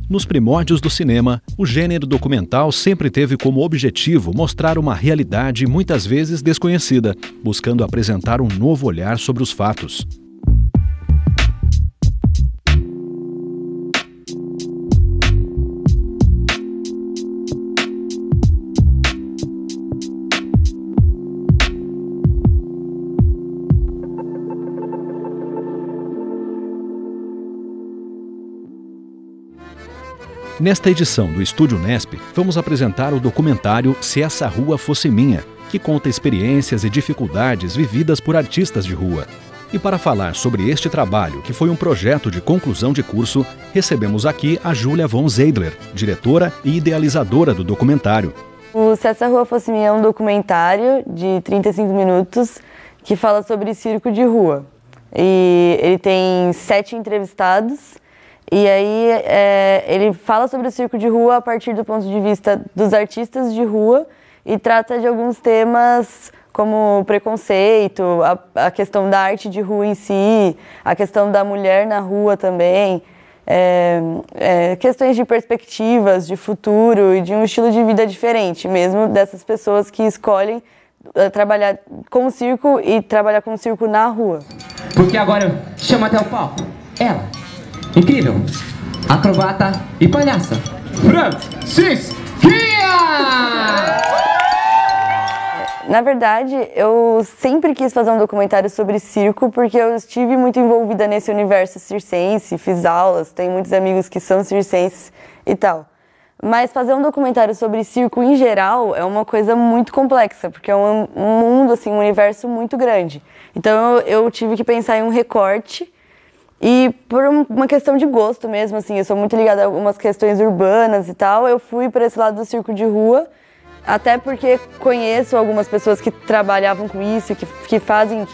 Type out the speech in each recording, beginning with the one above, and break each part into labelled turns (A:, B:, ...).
A: Nos primórdios do cinema, o gênero documental sempre teve como objetivo mostrar uma realidade muitas vezes desconhecida, buscando apresentar um novo olhar sobre os fatos. Nesta edição do Estúdio Unesp, vamos apresentar o documentário Se Essa Rua Fosse Minha, que conta experiências e dificuldades vividas por artistas de rua. E para falar sobre este trabalho, que foi um projeto de conclusão de curso, recebemos aqui a Júlia von Zeidler, diretora e idealizadora do documentário.
B: O Se Essa Rua Fosse Minha é um documentário de 35 minutos que fala sobre circo de rua. E ele tem 7 entrevistados. E aí ele fala sobre o circo de rua a partir do ponto de vista dos artistas de rua e trata de alguns temas como preconceito, a questão da arte de rua em si, a questão da mulher na rua também, questões de perspectivas, de futuro e de um estilo de vida diferente mesmo dessas pessoas que escolhem trabalhar com o circo e trabalhar com o circo na rua.
C: Porque agora eu chamo até o palco ela. Incrível, acrobata e palhaça, Francisquinha!
B: Na verdade, eu sempre quis fazer um documentário sobre circo porque eu estive muito envolvida nesse universo circense, fiz aulas, tenho muitos amigos que são circenses e tal. Mas fazer um documentário sobre circo em geral é uma coisa muito complexa, porque é um mundo, assim, um universo muito grande. Então eu tive que pensar em um recorte. E por uma questão de gosto mesmo, assim, eu sou muito ligada a algumas questões urbanas e tal, eu fui para esse lado do circo de rua, até porque conheço algumas pessoas que trabalhavam com isso, que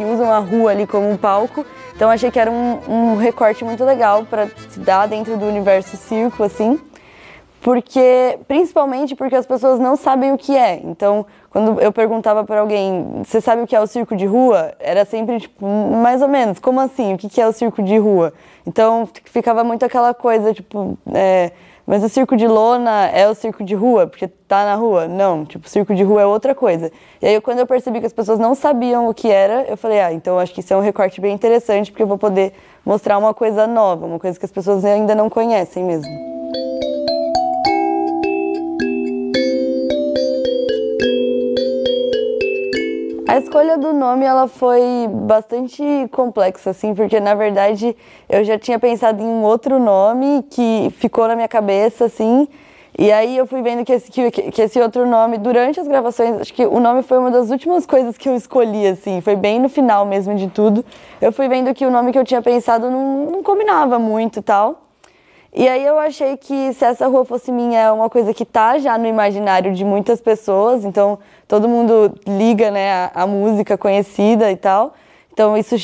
B: usam a rua ali como um palco, então achei que era um recorte muito legal para se dar dentro do universo circo, assim, principalmente porque as pessoas não sabem o que é. Então, quando eu perguntava para alguém, você sabe o que é o circo de rua? Era sempre, tipo, mais ou menos, como assim? O que é o circo de rua? Então, ficava muito aquela coisa, tipo, mas o circo de lona é o circo de rua, porque tá na rua? Não, tipo, o circo de rua é outra coisa. E aí, quando eu percebi que as pessoas não sabiam o que era, eu falei, então acho que isso é um recorte bem interessante, porque eu vou poder mostrar uma coisa nova, uma coisa que as pessoas ainda não conhecem mesmo. A escolha do nome, ela foi bastante complexa, assim, porque, na verdade, eu já tinha pensado em um outro nome que ficou na minha cabeça, assim, e aí eu fui vendo que esse outro nome, durante as gravações, acho que o nome foi uma das últimas coisas que eu escolhi, assim, foi bem no final mesmo de tudo. Eu fui vendo que o nome que eu tinha pensado não combinava muito e tal. E aí eu achei que Se Essa Rua Fosse Minha é uma coisa que tá já no imaginário de muitas pessoas, então todo mundo liga, né, a música conhecida e tal, então isso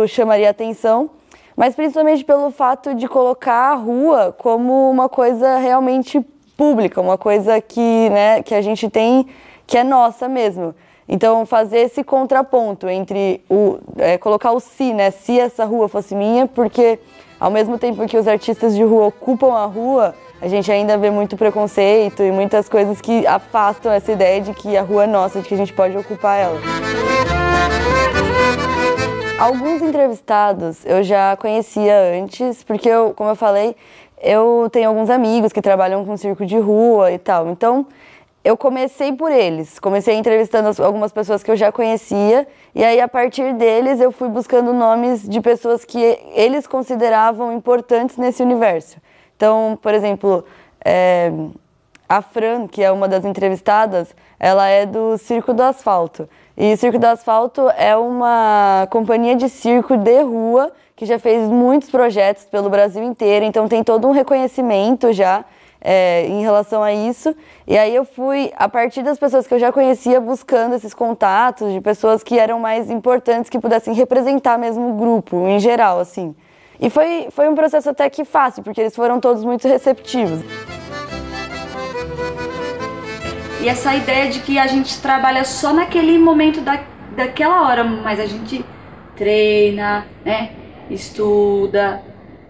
B: chamaria atenção, mas principalmente pelo fato de colocar a rua como uma coisa realmente pública, uma coisa que a gente tem, que é nossa mesmo. Então fazer esse contraponto entre colocar o se, né, se essa rua fosse minha, porque ao mesmo tempo que os artistas de rua ocupam a rua, a gente ainda vê muito preconceito e muitas coisas que afastam essa ideia de que a rua é nossa, de que a gente pode ocupar ela. Alguns entrevistados eu já conhecia antes, porque como eu falei, eu tenho alguns amigos que trabalham com circo de rua e tal. Então, eu comecei por eles, comecei entrevistando algumas pessoas que eu já conhecia, e aí a partir deles eu fui buscando nomes de pessoas que eles consideravam importantes nesse universo. Então, por exemplo, a Fran, que é uma das entrevistadas, ela é do Circo do Asfalto. E o Circo do Asfalto é uma companhia de circo de rua que já fez muitos projetos pelo Brasil inteiro, então tem todo um reconhecimento já em relação a isso. E aí eu fui, a partir das pessoas que eu já conhecia, buscando esses contatos de pessoas que eram mais importantes, que pudessem representar mesmo o grupo, em geral, assim. E foi um processo até que fácil, porque eles foram todos muito receptivos.
D: E essa ideia de que a gente trabalha só naquele momento daquela hora, mas a gente treina, né, estuda,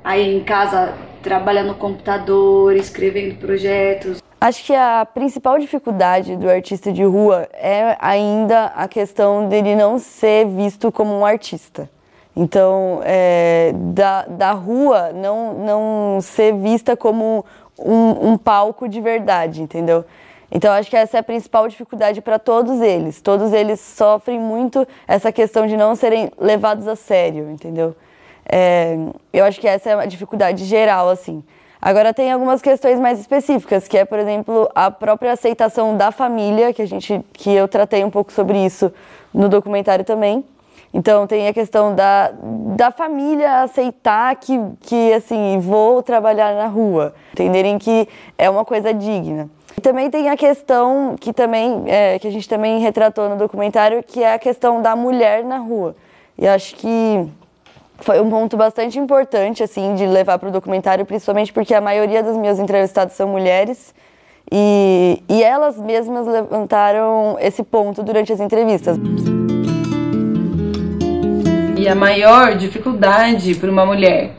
D: aí em casa trabalha no computador, escrevendo projetos?
B: Acho que a principal dificuldade do artista de rua é ainda a questão dele não ser visto como um artista. Então, da rua não ser vista como um palco de verdade, entendeu? Então, acho que essa é a principal dificuldade para todos eles. Todos eles sofrem muito essa questão de não serem levados a sério, entendeu? Eu acho que essa é a dificuldade geral, assim. Agora, tem algumas questões mais específicas, que é, por exemplo, a própria aceitação da família, que eu tratei um pouco sobre isso no documentário também. Então, tem a questão da família aceitar que, assim, vou trabalhar na rua, entenderem que é uma coisa digna. E também tem a questão que a gente também retratou no documentário, que é a questão da mulher na rua. E acho que foi um ponto bastante importante, assim, de levar para o documentário, principalmente porque a maioria dos meus entrevistados são mulheres e elas mesmas levantaram esse ponto durante as entrevistas.
E: E a maior dificuldade para uma mulher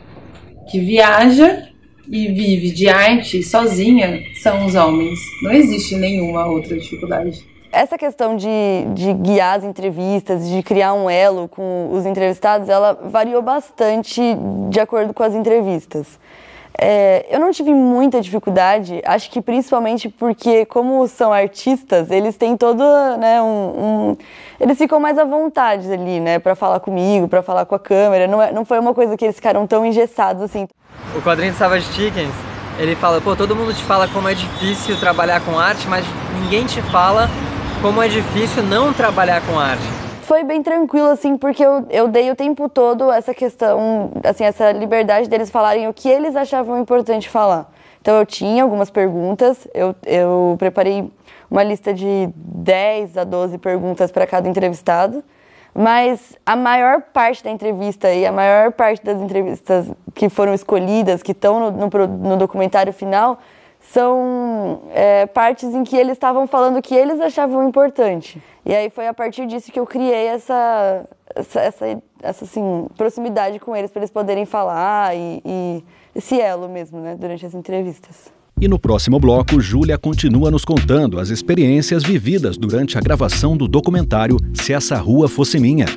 E: que viaja e vive de arte sozinha são os homens. Não existe nenhuma outra dificuldade.
B: Essa questão de guiar as entrevistas, de criar um elo com os entrevistados, ela variou bastante de acordo com as entrevistas. Eu não tive muita dificuldade, acho que principalmente porque, como são artistas, eles têm todo, né, eles ficam mais à vontade ali, né, para falar comigo, para falar com a câmera. Não foi uma coisa que eles ficaram tão engessados assim.
F: O quadrinho de Savage Chickens, ele fala, pô, todo mundo te fala como é difícil trabalhar com arte, mas ninguém te fala como é difícil não trabalhar com arte.
B: Foi bem tranquilo, assim, porque eu dei o tempo todo essa questão, assim, essa liberdade deles falarem o que eles achavam importante falar. Então eu tinha algumas perguntas, eu preparei uma lista de 10 a 12 perguntas para cada entrevistado, mas a maior parte da entrevista e a maior parte das entrevistas que foram escolhidas, que estão no documentário final, são partes em que eles estavam falando o que eles achavam importante. E aí foi a partir disso que eu criei essa assim, proximidade com eles, para eles poderem falar e esse elo mesmo, né, durante as entrevistas.
A: E no próximo bloco, Júlia continua nos contando as experiências vividas durante a gravação do documentário Se Essa Rua Fosse Minha.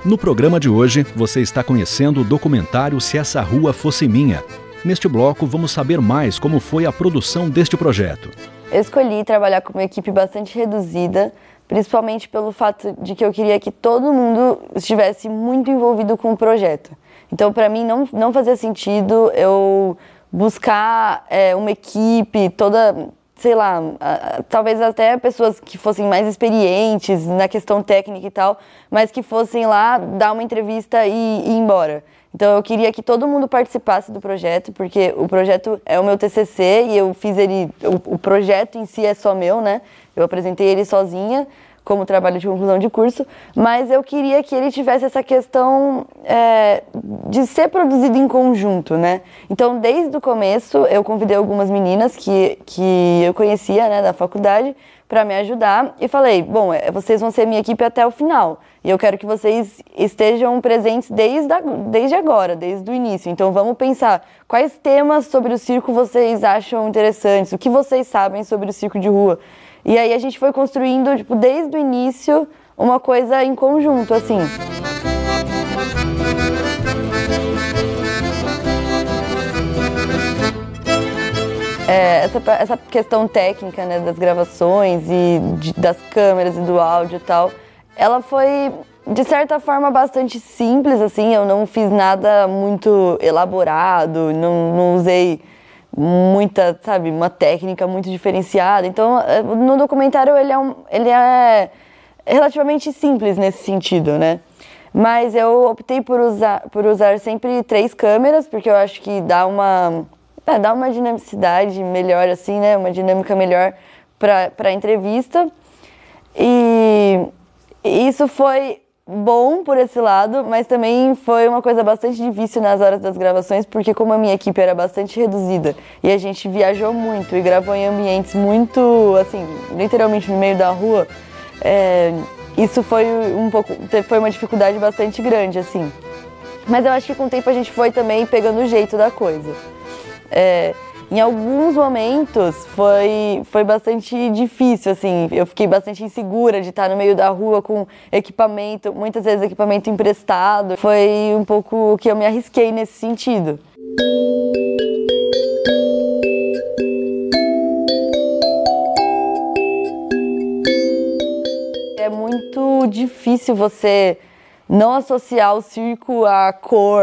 A: No programa de hoje, você está conhecendo o documentário Se Essa Rua Fosse Minha. Neste bloco, vamos saber mais como foi a produção deste projeto.
B: Eu escolhi trabalhar com uma equipe bastante reduzida, principalmente pelo fato de que eu queria que todo mundo estivesse muito envolvido com o projeto. Então, para mim, não fazia sentido eu buscar uma equipe toda, sei lá, talvez até pessoas que fossem mais experientes na questão técnica e tal, mas que fossem lá dar uma entrevista e ir embora. Então eu queria que todo mundo participasse do projeto, porque o projeto é o meu TCC e eu fiz ele, o projeto em si é só meu, né? Eu apresentei ele sozinha, como trabalho de conclusão de curso, mas eu queria que ele tivesse essa questão de ser produzido em conjunto, né? Então, desde o começo, eu convidei algumas meninas que eu conhecia, né, da faculdade, para me ajudar e falei, bom, vocês vão ser minha equipe até o final e eu quero que vocês estejam presentes desde agora, desde o início. Então, vamos pensar quais temas sobre o circo vocês acham interessantes, o que vocês sabem sobre o circo de rua. E aí a gente foi construindo, tipo, desde o início, uma coisa em conjunto, assim. Essa questão técnica, né, das gravações e das câmeras e do áudio e tal, ela foi, de certa forma, bastante simples, assim. Eu não fiz nada muito elaborado, não usei muita, sabe, uma técnica muito diferenciada. Então, no documentário ele é relativamente simples nesse sentido, né? Mas eu optei por usar sempre 3 câmeras, porque eu acho que dá uma dinamicidade melhor, assim, né? Uma dinâmica melhor para a entrevista. E isso foi bom por esse lado, mas também foi uma coisa bastante difícil nas horas das gravações, porque como a minha equipe era bastante reduzida e a gente viajou muito e gravou em ambientes muito, assim, literalmente no meio da rua, isso foi foi uma dificuldade bastante grande, assim. Mas eu acho que com o tempo a gente foi também pegando o jeito da coisa. Em alguns momentos foi bastante difícil, assim, eu fiquei bastante insegura de estar no meio da rua com equipamento, muitas vezes equipamento emprestado. Foi um pouco que eu me arrisquei nesse sentido. É muito difícil você não associar o circo à cor,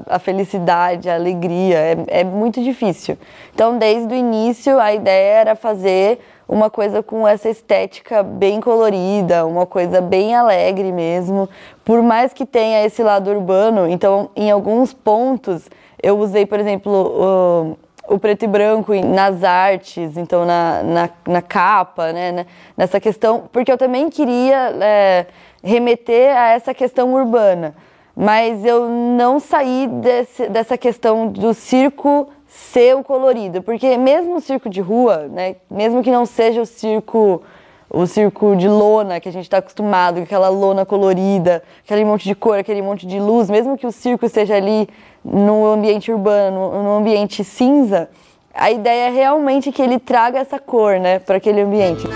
B: à felicidade, à alegria, é muito difícil. Então, desde o início, a ideia era fazer uma coisa com essa estética bem colorida, uma coisa bem alegre mesmo, por mais que tenha esse lado urbano. Então, em alguns pontos, eu usei, por exemplo, o preto e branco nas artes, então na capa, né, nessa questão, porque eu também queria remeter a essa questão urbana, mas eu não saí dessa questão do circo ser o colorido, porque mesmo o circo de rua, né, mesmo que não seja o circo de lona que a gente está acostumado, aquela lona colorida, aquele monte de cor, aquele monte de luz, mesmo que o circo seja ali no ambiente urbano, no ambiente cinza, a ideia é realmente que ele traga essa cor, né, para aquele ambiente.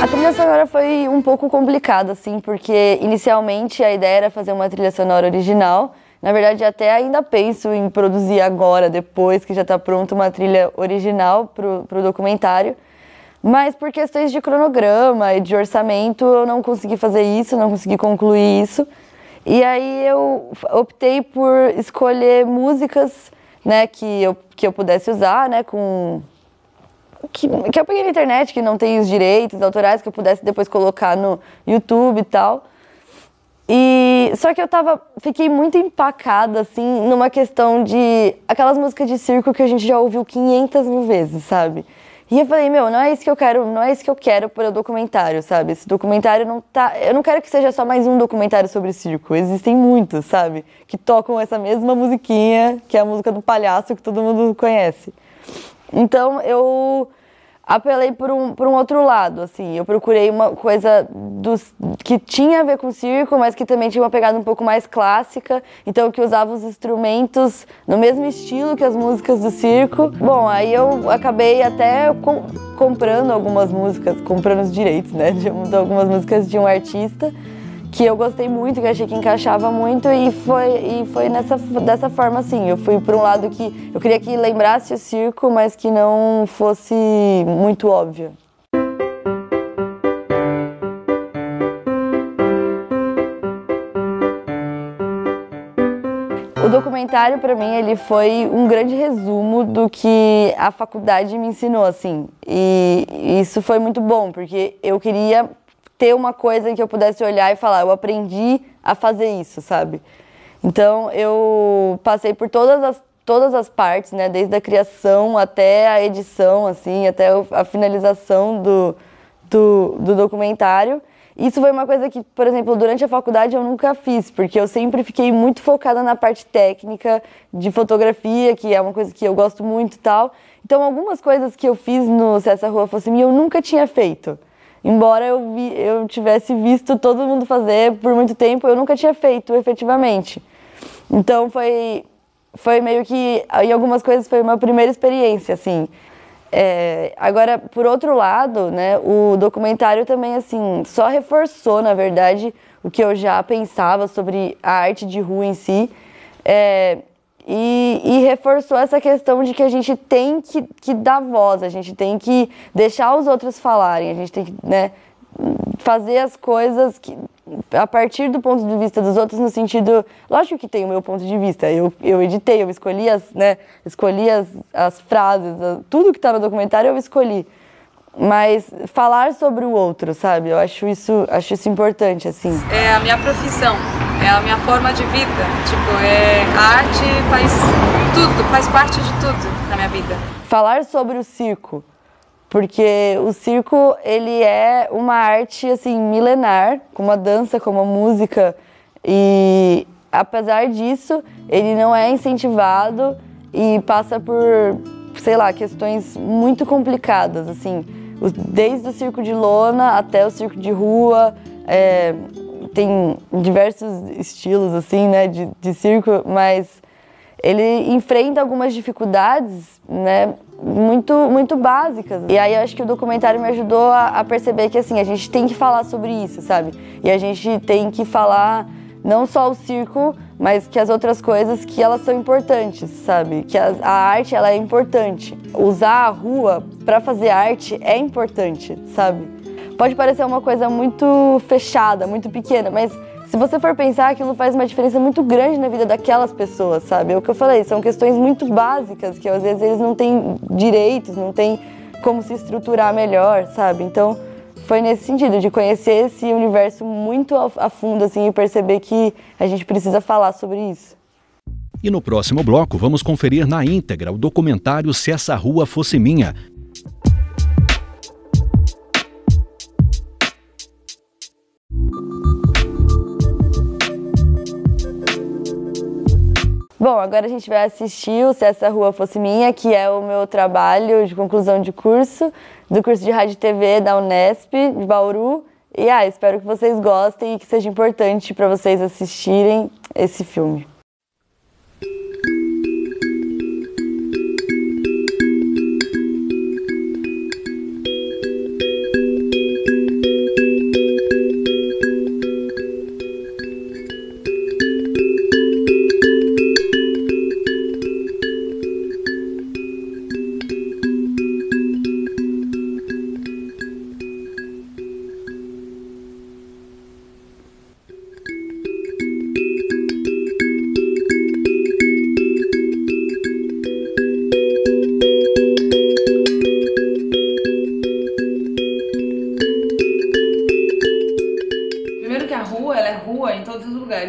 B: A trilha sonora foi um pouco complicada, assim, porque inicialmente a ideia era fazer uma trilha sonora original. Na verdade, até ainda penso em produzir agora, depois que já está pronta, uma trilha original pro documentário. Mas por questões de cronograma e de orçamento, eu não consegui fazer isso, não consegui concluir isso. E aí eu optei por escolher músicas, né, que eu pudesse usar, né, que eu peguei na internet, que não tem os direitos autorais, que eu pudesse depois colocar no YouTube e tal. E só que fiquei muito empacada, assim, numa questão de aquelas músicas de circo que a gente já ouviu 500 mil vezes, sabe? E eu falei, não é isso que eu quero para o documentário, sabe? Esse documentário eu não quero que seja só mais um documentário sobre circo. Existem muitos, sabe? Que tocam essa mesma musiquinha, que é a música do palhaço que todo mundo conhece. Então, eu apelei por um outro lado, assim. Eu procurei uma coisa que tinha a ver com circo, mas que também tinha uma pegada um pouco mais clássica. Então, que usava os instrumentos no mesmo estilo que as músicas do circo. Bom, aí eu acabei até comprando algumas músicas, comprando os direitos, né, de algumas músicas de um artista que eu gostei muito, que eu achei que encaixava muito, e foi dessa forma, assim. Eu fui por um lado que eu queria que lembrasse o circo, mas que não fosse muito óbvio. O documentário, para mim, ele foi um grande resumo do que a faculdade me ensinou, assim. E isso foi muito bom, porque eu queria ter uma coisa em que eu pudesse olhar e falar, eu aprendi a fazer isso, sabe? Então, eu passei por todas as partes, né? Desde a criação até a edição, assim, até a finalização do documentário. Isso foi uma coisa que, por exemplo, durante a faculdade eu nunca fiz, porque eu sempre fiquei muito focada na parte técnica de fotografia, que é uma coisa que eu gosto muito e tal. Então, algumas coisas que eu fiz no Se Essa Rua Fosse Minha, eu nunca tinha feito. Embora eu tivesse visto todo mundo fazer por muito tempo, eu nunca tinha feito, efetivamente. Então, foi meio que, em algumas coisas, foi uma primeira experiência, assim. Agora, por outro lado, né, o documentário também, assim, só reforçou, na verdade, o que eu já pensava sobre a arte de rua em si, e reforçou essa questão de que a gente tem que dar voz, a gente tem que deixar os outros falarem, a gente tem que, né, fazer as coisas a partir do ponto de vista dos outros, no sentido... Lógico que tem o meu ponto de vista, eu editei, eu escolhi as frases, tudo que está no documentário eu escolhi. Mas falar sobre o outro, sabe? Eu acho isso importante, assim.
G: É a minha profissão. é a minha forma de vida. Tipo, a arte faz tudo, faz parte de tudo na minha vida.
B: Falar sobre o circo, porque o circo, ele é uma arte, assim, milenar, como a dança, como a música, e apesar disso, ele não é incentivado e passa por, sei lá, questões muito complicadas, assim, desde o circo de lona até o circo de rua, tem diversos estilos, assim, né, de circo, mas ele enfrenta algumas dificuldades, né, muito básicas. E aí eu acho que o documentário me ajudou a perceber que, assim, a gente tem que falar sobre isso, sabe? E a gente tem que falar não só o circo, mas que as outras coisas que elas são importantes, sabe? Que a arte, ela é importante. Usar a rua para fazer arte é importante, sabe? Pode parecer uma coisa muito fechada, muito pequena, mas se você for pensar, aquilo faz uma diferença muito grande na vida daquelas pessoas, sabe? É o que eu falei, são questões muito básicas, que às vezes eles não têm direitos, não têm como se estruturar melhor, sabe? Então, foi nesse sentido, de conhecer esse universo muito a fundo, assim, e perceber que a gente precisa falar sobre isso.
A: E no próximo bloco, vamos conferir na íntegra o documentário Se Essa Rua Fosse Minha.
B: Bom, agora a gente vai assistir o Se Essa Rua Fosse Minha, que é o meu trabalho de conclusão de curso, do curso de Rádio e TV da Unesp, de Bauru. E espero que vocês gostem e que seja importante para vocês assistirem esse filme.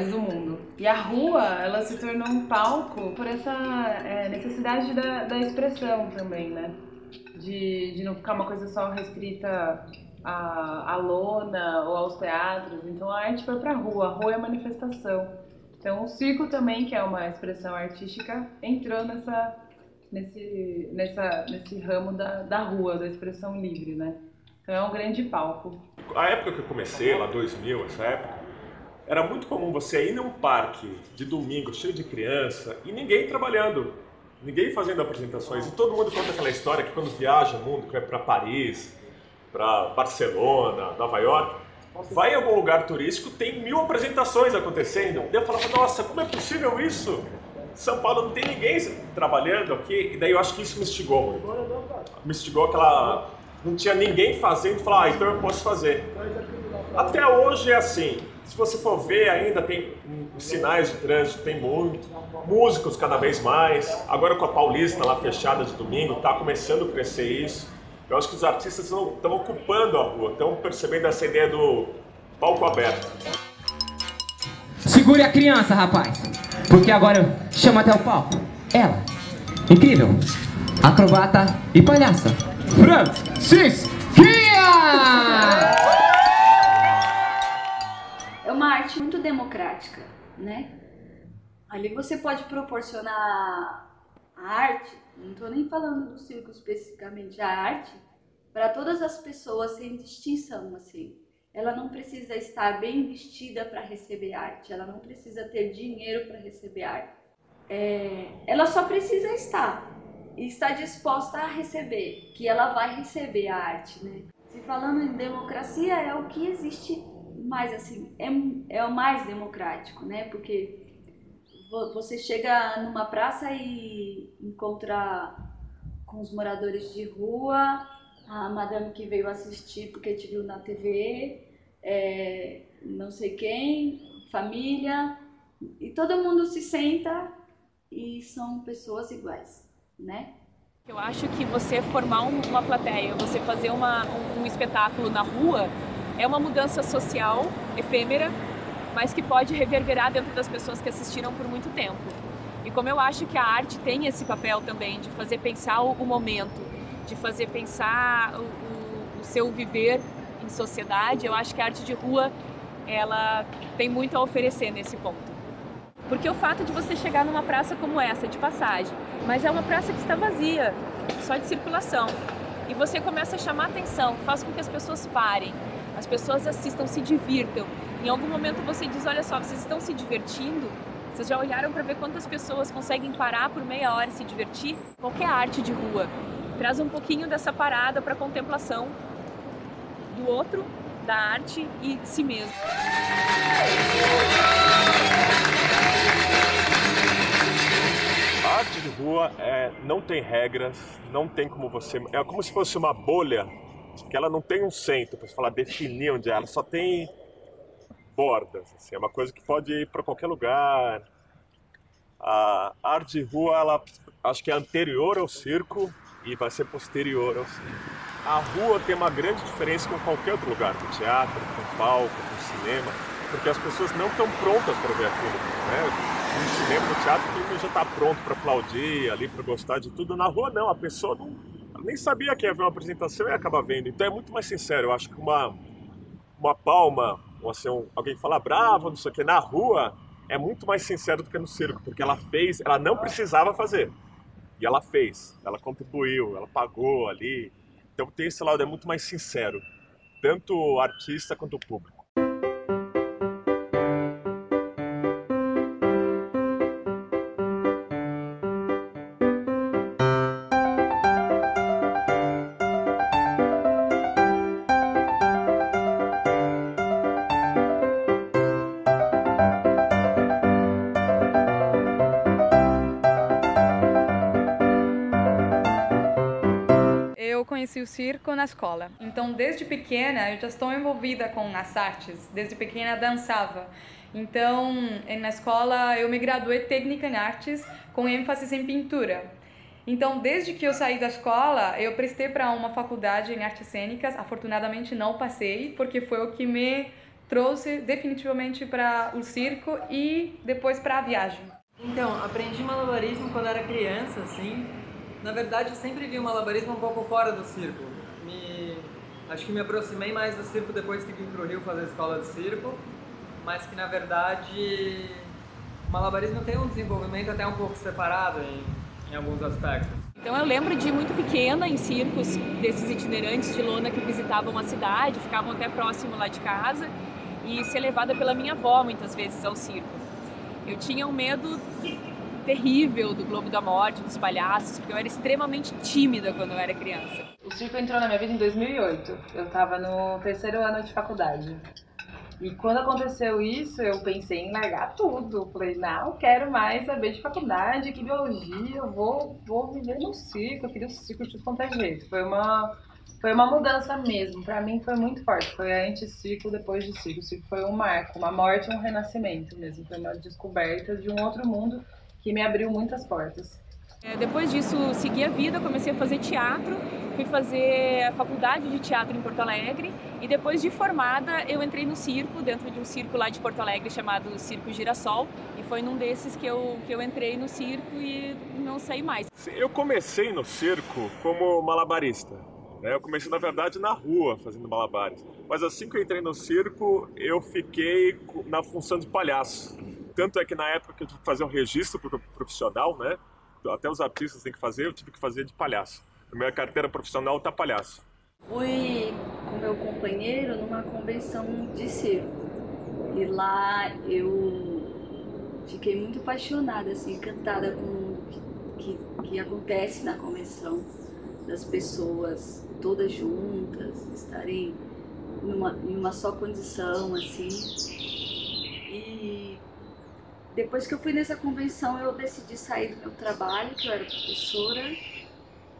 E: Do mundo. E a rua, ela se tornou um palco por essa necessidade da expressão também, né? De não ficar uma coisa só restrita à lona ou aos teatros. Então a arte foi pra rua, a rua é manifestação. Então o circo também, que é uma expressão artística, entrou nesse ramo da rua, da expressão livre, né? Então é um grande palco.
H: A época que eu comecei, lá 2000, essa época, era muito comum você ir num parque de domingo cheio de criança e ninguém trabalhando, ninguém fazendo apresentações. E todo mundo conta aquela história que quando viaja o mundo, que vai para Paris, para Barcelona, Nova York, vai em algum lugar turístico, tem 1000 apresentações acontecendo. E eu falava, nossa, como é possível isso? São Paulo não tem ninguém trabalhando aqui. E daí eu acho que isso me instigou muito. Me instigou aquela... Não tinha ninguém fazendo e falar, então eu posso fazer. Até hoje é assim. Se você for ver, ainda tem sinais de trânsito, tem muito. Músicos cada vez mais. Agora com a Paulista lá fechada de domingo, está começando a crescer isso. Eu acho que os artistas estão ocupando a rua, estão percebendo essa ideia do palco aberto.
C: Segure a criança, rapaz, porque agora eu chamo até o palco ela, incrível, acrobata e palhaça, Francisquinha!
D: É uma arte muito democrática, né? Ali você pode proporcionar a arte, não estou nem falando do circo especificamente, a arte, para todas as pessoas sem distinção, assim. Ela não precisa estar bem vestida para receber arte, ela não precisa ter dinheiro para receber arte. Ela só precisa estar e estar disposta a receber, que ela vai receber a arte, né? Se falando em democracia, é o que existe mais, assim, é o mais democrático, né? Porque você chega numa praça e encontra com os moradores de rua, a madame que veio assistir porque te viu na TV, não sei quem, família, e todo mundo se senta e são pessoas iguais, né?
I: Eu acho que você formar uma plateia, você fazer um espetáculo na rua, é uma mudança social efêmera mas que pode reverberar dentro das pessoas que assistiram por muito tempo. E como eu acho que a arte tem esse papel também de fazer pensar o momento, de fazer pensar o seu viver em sociedade, eu acho que a arte de rua ela tem muito a oferecer nesse ponto. Porque o fato de você chegar numa praça como essa, de passagem, mas é uma praça que está vazia, só de circulação, e você começa a chamar atenção, faz com que as pessoas parem, as pessoas assistam, se divirtam. Em algum momento você diz, olha só, vocês estão se divertindo? Vocês já olharam para ver quantas pessoas conseguem parar por meia hora e se divertir? Qualquer arte de rua traz um pouquinho dessa parada para a contemplação do outro, da arte e de si mesmo.
H: A arte de rua não tem regras, não tem como você... É como se fosse uma bolha, que ela não tem um centro, para falar, definir onde é, ela só tem bordas. Assim, é uma coisa que pode ir para qualquer lugar. A arte de rua, ela acho que é anterior ao circo e vai ser posterior ao circo. A rua tem uma grande diferença com qualquer outro lugar, com teatro, com palco, com cinema, porque as pessoas não estão prontas para ver aquilo, né? No cinema, no teatro, todo mundo já está pronto para aplaudir, ali para gostar de tudo. Na rua não, a pessoa nem sabia que ia ver uma apresentação e acaba vendo. Então é muito mais sincero. Eu acho que uma palma, ou assim, alguém falar bravo, não sei o que, na rua é muito mais sincero do que no circo, porque ela fez, ela não precisava fazer. E ela fez, ela contribuiu, ela pagou ali. Então tem esse lado, é muito mais sincero, tanto o artista quanto o público.
J: Eu conheci o circo na escola. Então, desde pequena, eu já estou envolvida com as artes. Desde pequena, dançava. Então, na escola, eu me graduei técnica em artes com ênfase em pintura. Então, desde que eu saí da escola, eu prestei para uma faculdade em artes cênicas. Afortunadamente, não passei, porque foi o que me trouxe definitivamente para o circo e depois para a viagem.
F: Então, aprendi malabarismo quando era criança, assim. Na verdade, eu sempre vi o malabarismo um pouco fora do circo. Acho que me aproximei mais do circo depois que vim para o Rio fazer escola de circo, mas que, na verdade, o malabarismo tem um desenvolvimento até um pouco separado em alguns aspectos.
I: Então eu lembro de muito pequena em circos, desses itinerantes de lona que visitavam a cidade, ficavam até próximo lá de casa, e ser levada pela minha avó muitas vezes ao circo. Eu tinha um medo terrível do Globo da Morte, dos palhaços, porque eu era extremamente tímida quando eu era criança.
E: O circo entrou na minha vida em 2008. Eu estava no 3º ano de faculdade. E quando aconteceu isso, eu pensei em largar tudo. Falei, não, quero mais saber de faculdade, que biologia, eu vou viver no circo, eu queria o circo de tudo quanto é jeito. Foi uma mudança mesmo, pra mim foi muito forte. Foi antes circo, depois de circo. O circo foi um marco, uma morte e um renascimento mesmo. Foi uma descoberta de um outro mundo que me abriu muitas portas.
I: Depois disso, segui a vida, comecei a fazer teatro, fui fazer a faculdade de teatro em Porto Alegre e depois de formada eu entrei no circo, dentro de um circo lá de Porto Alegre chamado Circo Girassol, e foi num desses que eu entrei no circo e não saí mais.
H: Eu comecei no circo como malabarista. Eu comecei, na verdade, na rua, fazendo malabares. Mas assim que eu entrei no circo, eu fiquei na função de palhaço. Tanto é que na época que eu tive que fazer um registro profissional, né? Até os artistas têm que fazer, eu tive que fazer de palhaço. A minha carteira profissional tá palhaço.
D: Fui com meu companheiro numa convenção de circo. E lá eu fiquei muito apaixonada, assim, encantada com o que acontece na convenção. Das pessoas todas juntas, estarem em uma só condição, assim. E depois que eu fui nessa convenção, eu decidi sair do meu trabalho, que eu era professora,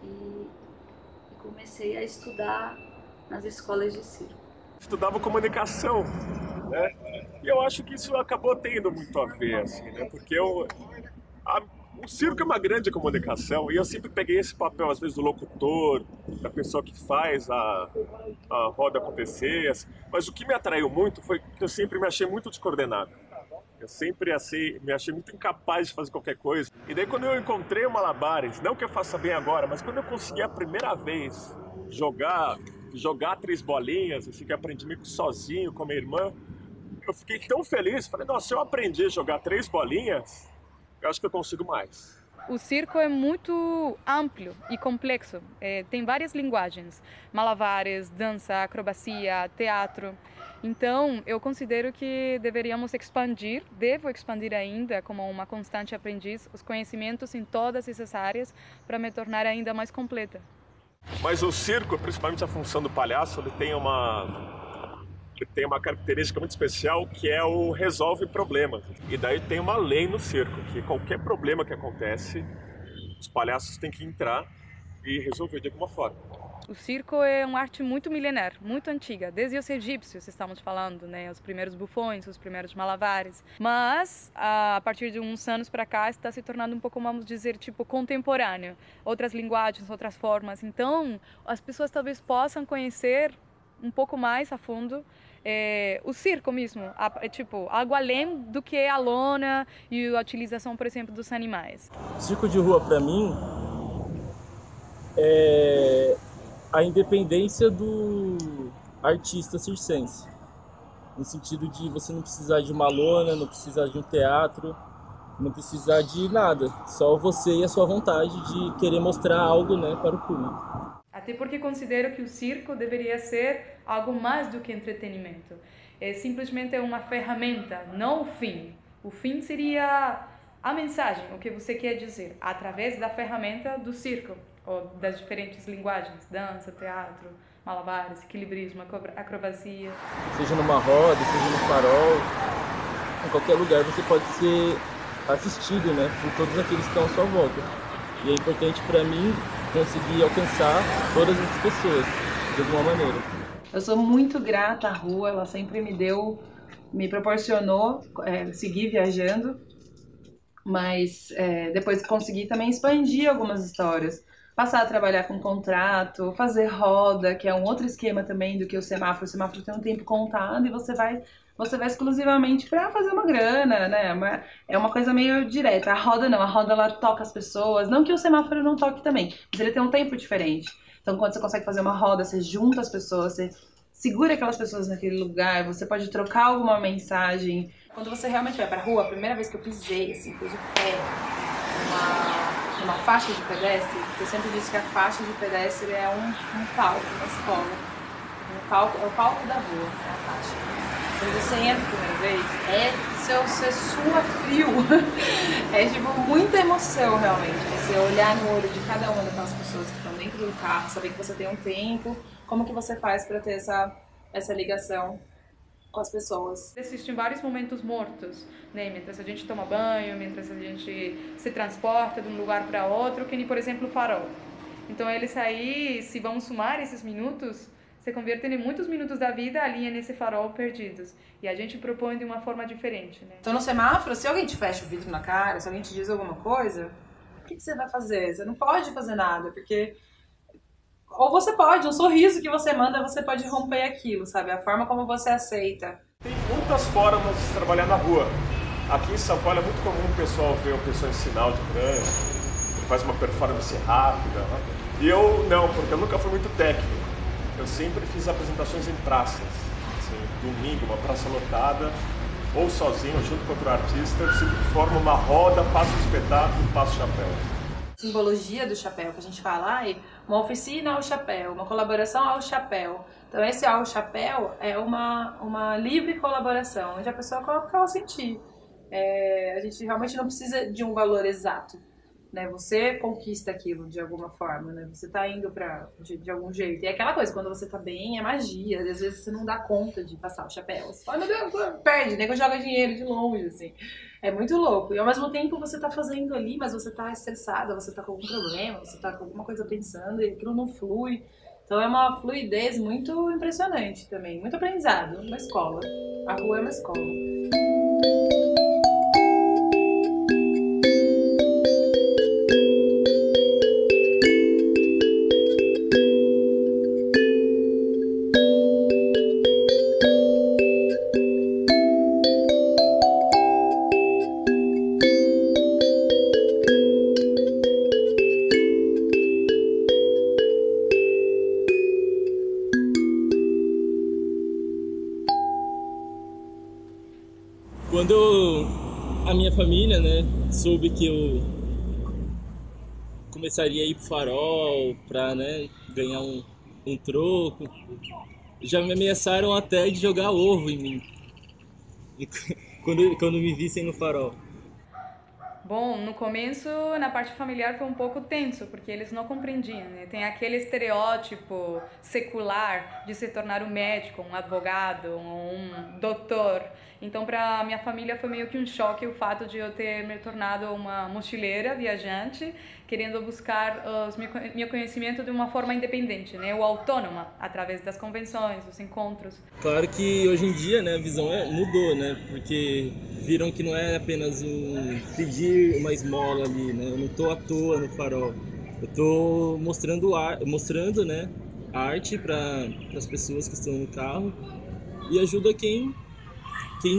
D: e comecei a estudar nas escolas de circo.
H: Estudava comunicação, né? E eu acho que isso acabou tendo muito a ver, assim, né? Porque O circo é uma grande comunicação e eu sempre peguei esse papel, às vezes, do locutor, da pessoa que faz a roda acontecer. Assim. Mas o que me atraiu muito foi que eu sempre me achei muito descoordenado. Eu sempre me achei muito incapaz de fazer qualquer coisa. E daí quando eu encontrei o Malabares, não que eu faça bem agora, mas quando eu consegui a primeira vez jogar 3 bolinhas, assim, que eu aprendi meio que sozinho com a minha irmã, eu fiquei tão feliz. Falei, nossa, se eu aprendi a jogar 3 bolinhas, eu acho que eu consigo mais.
J: O circo é muito amplo e complexo. Tem várias linguagens. Malabares, dança, acrobacia, teatro. Então, eu considero que deveríamos devo expandir ainda, como uma constante aprendiz, os conhecimentos em todas essas áreas para me tornar ainda mais completa.
H: Mas o circo, principalmente a função do palhaço, ele tem uma característica muito especial que é o resolve problemas. E daí tem uma lei no circo, que qualquer problema que acontece, os palhaços têm que entrar e resolver de alguma forma.
J: O circo é uma arte muito milenar, muito antiga, desde os egípcios estamos falando, né? Os primeiros bufões, os primeiros malabares. Mas, a partir de uns anos para cá, está se tornando um pouco, vamos dizer, tipo contemporâneo. Outras linguagens, outras formas. Então, as pessoas talvez possam conhecer um pouco mais a fundo o circo mesmo, tipo, algo além do que a lona e a utilização, por exemplo, dos animais.
K: Circo de rua, para mim, é a independência do artista circense, no sentido de você não precisar de uma lona, não precisar de um teatro, não precisar de nada, só você e a sua vontade de querer mostrar algo, né, para o público.
J: Até porque considero que o circo deveria ser algo mais do que entretenimento. Simplesmente é uma ferramenta, não o fim. O fim seria a mensagem, o que você quer dizer, através da ferramenta do circo, ou das diferentes linguagens, dança, teatro, malabares, equilibrismo, acrobacia.
K: Seja numa roda, seja no farol, em qualquer lugar você pode ser assistido, né, por todos aqueles que estão à sua volta. E é importante para mim conseguir alcançar todas as pessoas, de alguma maneira.
E: Eu sou muito grata à rua, ela sempre me proporcionou seguir viajando, mas depois consegui também expandir algumas histórias. Passar a trabalhar com contrato, fazer roda, que é um outro esquema também do que o semáforo. O semáforo tem um tempo contado e você vai exclusivamente para fazer uma grana, né? É uma coisa meio direta. A roda não, a roda ela toca as pessoas. Não que o semáforo não toque também, mas ele tem um tempo diferente. Então, quando você consegue fazer uma roda, você junta as pessoas, você segura aquelas pessoas naquele lugar, você pode trocar alguma mensagem. Quando você realmente vai pra rua, a primeira vez que eu pisei, assim, pus o pé numa faixa de pedestre, eu sempre disse que a faixa de pedestre é um palco na escola. É o palco da rua, é a faixa. Quando você entra a primeira vez, você sua frio. É tipo muita emoção realmente. Você olhar no olho de cada uma daquelas pessoas que estão dentro do carro, saber que você tem um tempo, como que você faz para ter essa ligação com as pessoas.
J: Existem vários momentos mortos, né? Mientras a gente toma banho, mientras a gente se transporta de um lugar para outro, que nem, por exemplo, o farol. Então eles aí, se vão somar esses minutos, se convertem em muitos minutos da vida ali nesse farol perdidos. E a gente propõe de uma forma diferente, né?
E: Então no semáforo, se alguém te fecha o vidro na cara, se alguém te diz alguma coisa, o que você vai fazer? Você não pode fazer nada, porque... Ou você pode, um sorriso que você manda, você pode romper aquilo, sabe? A forma como você aceita.
H: Tem muitas formas de trabalhar na rua. Aqui em São Paulo é muito comum o pessoal ver uma pessoa em sinal de trânsito, ele faz uma performance rápida, né? E eu não, porque eu nunca fui muito técnico. Eu sempre fiz apresentações em praças, assim, domingo, uma praça lotada, ou sozinho, junto com outro artista, eu sempre formo uma roda, faço um espetáculo, faço chapéu.
E: Simbologia do chapéu, que a gente fala, uma oficina ao chapéu, uma colaboração ao chapéu. Então esse ao chapéu é uma livre colaboração, onde a pessoa coloca o que ela sentir. A gente realmente não precisa de um valor exato, né? Você conquista aquilo de alguma forma, né? Você tá indo de algum jeito. E é aquela coisa, quando você tá bem, é magia. Às vezes você não dá conta de passar o chapéu. Você fala, meu Deus, perde, nego joga dinheiro de longe, assim. É muito louco. E ao mesmo tempo você tá fazendo ali, mas você tá estressada, você tá com algum problema, você tá com alguma coisa pensando e aquilo não flui. Então é uma fluidez muito impressionante também. Muito aprendizado, uma escola. A rua é uma escola.
K: a minha família, né, soube que eu começaria a ir pro farol pra, né, ganhar um troco. Já me ameaçaram até de jogar ovo em mim quando me vissem no farol.
J: Bom, no começo, na parte familiar foi um pouco tenso, porque eles não compreendiam, né? Tem aquele estereótipo secular de se tornar um médico, um advogado, um doutor. Então, para minha família foi meio que um choque o fato de eu ter me tornado uma mochileira, viajante, querendo buscar meu conhecimento de uma forma independente, né? Ou autônoma, através das convenções, dos encontros.
K: Claro que hoje em dia, né, a visão mudou, né? Porque viram que não é apenas pedir uma esmola ali, né? Eu não tô à toa no farol. Eu tô mostrando, né, arte para as pessoas que estão no carro e ajuda quem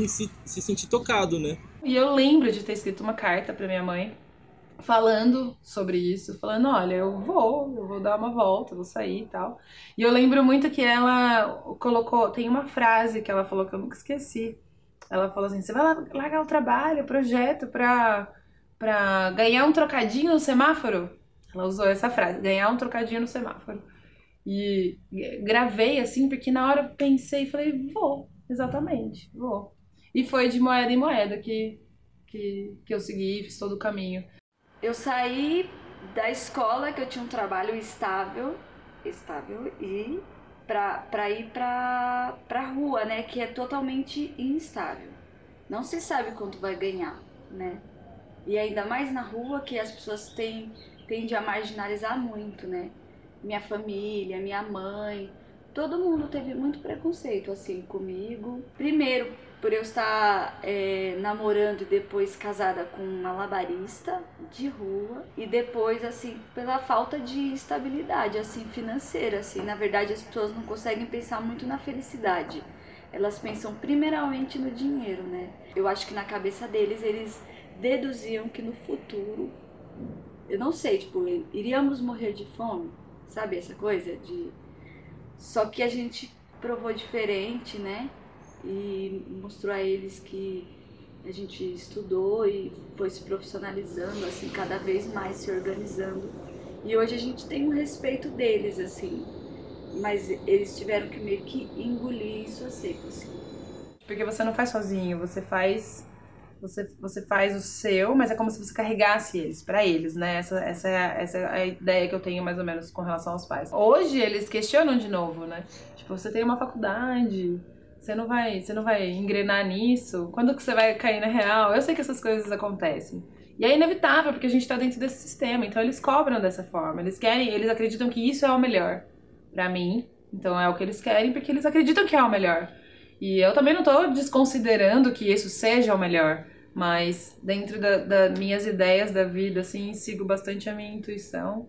K: se sentir tocado, né?
E: E eu lembro de ter escrito uma carta para minha mãe falando sobre isso, falando, olha, eu vou dar uma volta, vou sair e tal. E eu lembro muito que ela colocou, tem uma frase que ela falou que eu nunca esqueci. Ela falou assim, você vai largar o trabalho, o projeto pra ganhar um trocadinho no semáforo? Ela usou essa frase, ganhar um trocadinho no semáforo. E gravei assim, porque na hora eu pensei e falei, exatamente, vou. E foi de moeda em moeda que eu segui, fiz todo o caminho.
D: Eu saí da escola, que eu tinha um trabalho estável e pra ir pra rua, né, que é totalmente instável. Não se sabe quanto vai ganhar, né? E ainda mais na rua, que as pessoas tendem a marginalizar muito, né? Minha família, minha mãe, todo mundo teve muito preconceito, assim, comigo. Primeiro, por eu estar namorando e depois casada com um malabarista de rua. E depois, assim, pela falta de estabilidade, assim, financeira, assim. Na verdade, as pessoas não conseguem pensar muito na felicidade. Elas pensam primeiramente no dinheiro, né? Eu acho que na cabeça deles, eles deduziam que no futuro, eu não sei, tipo, iríamos morrer de fome, sabe essa coisa de... Só que a gente provou diferente, né? E mostrou a eles que a gente estudou e foi se profissionalizando, assim, cada vez mais se organizando. E hoje a gente tem um respeito deles, assim, mas eles tiveram que meio que engolir isso a seco, assim.
E: Porque você não faz sozinho, você faz o seu, mas é como se você carregasse eles, pra eles, né? Essa é a ideia que eu tenho mais ou menos com relação aos pais. Hoje eles questionam de novo, né? Tipo, você tem uma faculdade, você não vai engrenar nisso? Quando que você vai cair na real? Eu sei que essas coisas acontecem. E é inevitável, porque a gente tá dentro desse sistema, então eles cobram dessa forma. Eles acreditam que isso é o melhor pra mim, então é o que eles querem, porque eles acreditam que é o melhor. E eu também não tô desconsiderando que isso seja o melhor, mas dentro das minhas ideias da vida, assim, sigo bastante a minha intuição.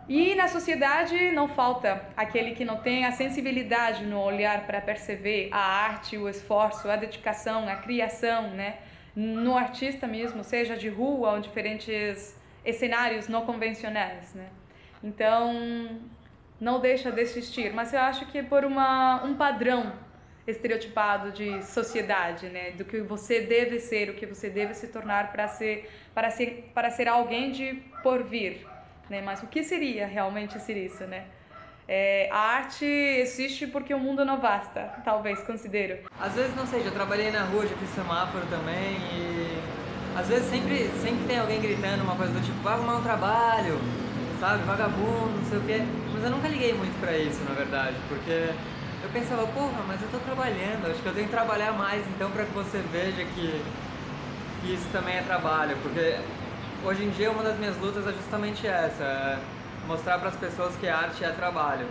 J: E na sociedade não falta aquele que não tem a sensibilidade no olhar para perceber a arte, o esforço, a dedicação, a criação, né? No artista mesmo, seja de rua ou diferentes cenários não convencionais, né? Então, não deixa de existir, mas eu acho que é por um padrão estereotipado de sociedade, né? Do que você deve ser, o que você deve se tornar para ser alguém de porvir. Né? Mas o que seria realmente ser isso, né? A arte existe porque o mundo não basta, talvez, considero.
F: Às vezes, não sei, já trabalhei na rua, já fiz semáforo também e... Às vezes sempre tem alguém gritando uma coisa do tipo, vai arrumar um trabalho, sabe, vagabundo, não sei o quê. Mas eu nunca liguei muito pra isso, na verdade, porque eu pensava, porra, mas eu tô trabalhando, acho que eu tenho que trabalhar mais, então, pra que você veja que isso também é trabalho, porque... Hoje em dia uma das minhas lutas é justamente essa, é mostrar para as pessoas que arte é trabalho.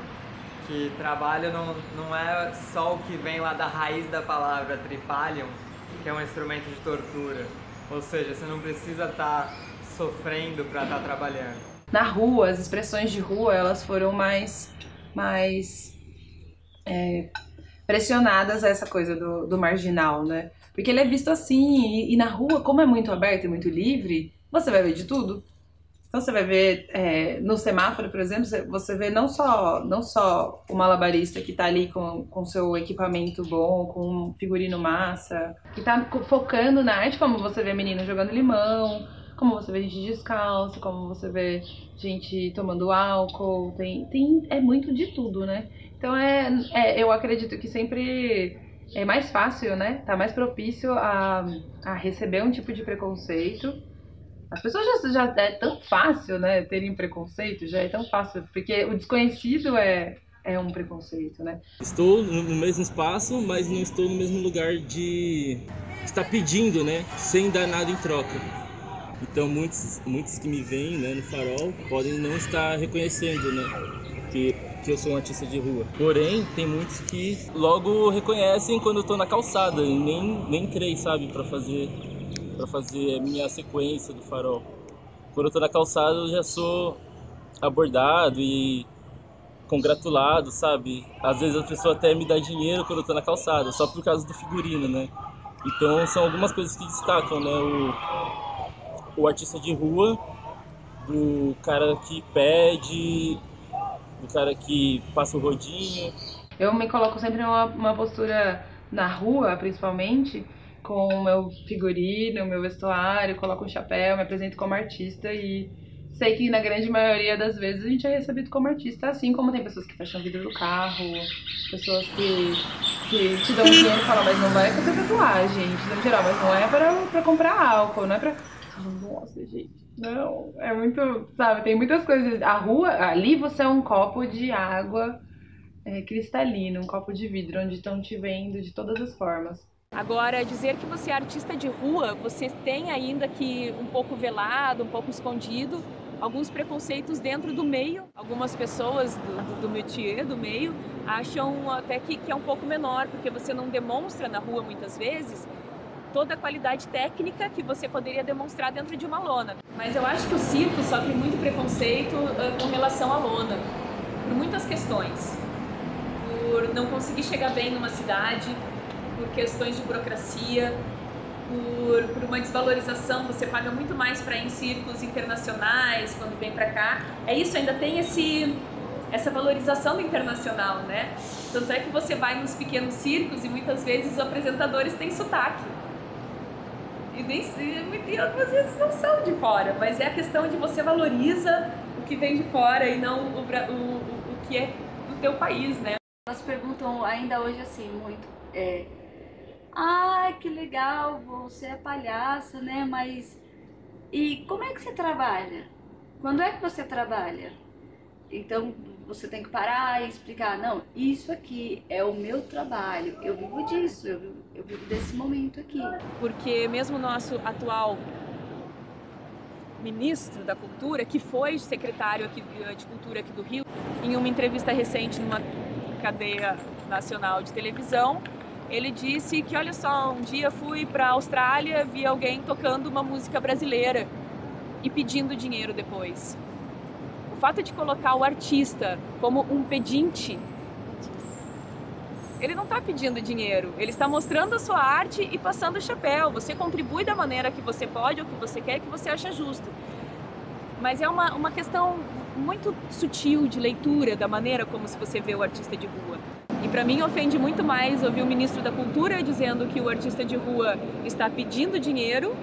F: Que trabalho não é só o que vem lá da raiz da palavra tripalium, que é um instrumento de tortura. Ou seja, você não precisa estar sofrendo para estar trabalhando.
E: Na rua, as expressões de rua, elas foram mais pressionadas a essa coisa do marginal, né? Porque ele é visto assim, e na rua, como é muito aberto e muito livre, você vai ver de tudo. Então você vai ver no semáforo, por exemplo, você vê não só o malabarista que está ali com seu equipamento bom, com um figurino massa, que está focando na arte, como você vê menino jogando limão, como você vê gente descalço, como você vê gente tomando álcool, é muito de tudo, né? Então eu acredito que sempre é mais fácil, né? Tá mais propício a receber um tipo de preconceito. As pessoas já é tão fácil, né, terem preconceito, já é tão fácil, porque o desconhecido é um preconceito, né?
K: Estou no mesmo espaço, mas não estou no mesmo lugar de estar pedindo, né, sem dar nada em troca. Então muitos que me veem, né, no Farol podem não estar reconhecendo, né, que eu sou um artista de rua. Porém, tem muitos que logo reconhecem quando eu estou na calçada e nem entrei, sabe, para fazer a minha sequência do Farol. Quando eu tô na calçada eu já sou abordado e congratulado, sabe? Às vezes a pessoa até me dá dinheiro quando eu tô na calçada, só por causa do figurino, né? Então são algumas coisas que destacam, né? O artista de rua, do cara que pede, do cara que passa o rodinho.
E: Eu me coloco sempre numa postura na rua, principalmente, com o meu figurino, o meu vestuário, coloco um chapéu, me apresento como artista e sei que na grande maioria das vezes a gente é recebido como artista, assim como tem pessoas que fecham o vidro do carro, pessoas que te dão dinheiro e falam, mas não vai fazer tatuagem, te dão dinheiro, mas não é pra comprar álcool, não é pra... Nossa, gente, não, é muito, sabe, tem muitas coisas. A rua, ali você é um copo de água cristalina, um copo de vidro, onde estão te vendo de todas as formas.
I: Agora, dizer que você é artista de rua, você tem ainda que um pouco velado, um pouco escondido, alguns preconceitos dentro do meio. Algumas pessoas do métier, do meio, acham até que é um pouco menor, porque você não demonstra na rua muitas vezes toda a qualidade técnica que você poderia demonstrar dentro de uma lona. Mas eu acho que o circo sofre muito preconceito com relação à lona, por muitas questões. Por não conseguir chegar bem numa cidade, por questões de burocracia, por uma desvalorização, você paga muito mais para ir em circos internacionais quando vem para cá. É isso, ainda tem essa valorização do internacional, né? Tanto é que você vai nos pequenos circos e muitas vezes os apresentadores têm sotaque. E às vezes não são de fora, mas é a questão de você valoriza o que vem de fora e não o que é do teu país, né?
D: Elas perguntam ainda hoje assim, muito, ai, que legal, você é palhaça, né? Mas e como é que você trabalha? Quando é que você trabalha? Então você tem que parar e explicar, não, isso aqui é o meu trabalho, eu vivo disso, eu vivo desse momento aqui.
I: Porque mesmo o nosso atual ministro da Cultura, que foi secretário aqui de Cultura aqui do Rio, em uma entrevista recente numa cadeia nacional de televisão, ele disse que, olha só, um dia fui para a Austrália, vi alguém tocando uma música brasileira e pedindo dinheiro depois. O fato de colocar o artista como um pedinte, ele não está pedindo dinheiro, ele está mostrando a sua arte e passando o chapéu. Você contribui da maneira que você pode ou que você quer, que você acha justo. Mas é uma questão muito sutil de leitura da maneira como se você vê o artista de rua. E para mim ofende muito mais ouvir o ministro da Cultura dizendo que o artista de rua está pedindo dinheiro